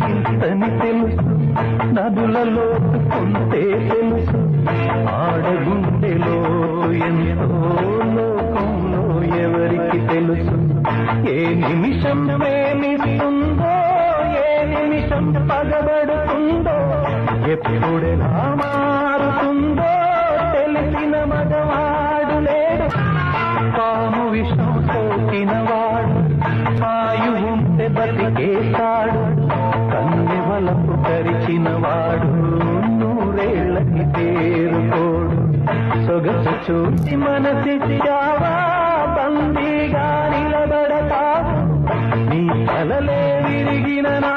ఇంతని తెలుసు నదులలో కొంతే తెలుసు ఆడగుండెలో ఎంతో లోకంలో ఎవరికి తెలుసు ఏ నిమిషం ప్రేమిస్తుందో ఏ నిమిషం పగబడుతుందో ఎప్పుడెలా మారుతుందో తెలిసిన మగవాడు లేడు పాము విషం సోకినవాడు ఆయు ఉంటే బతికేస్తాడు కన్నెవలకు కరిచినవాడు నూరేళ్ళకి తేరుకోడు సొగసు చూసి మనసిచ్చావా బందీగా నిలబడతావు నీ తలలే విరిగిన నా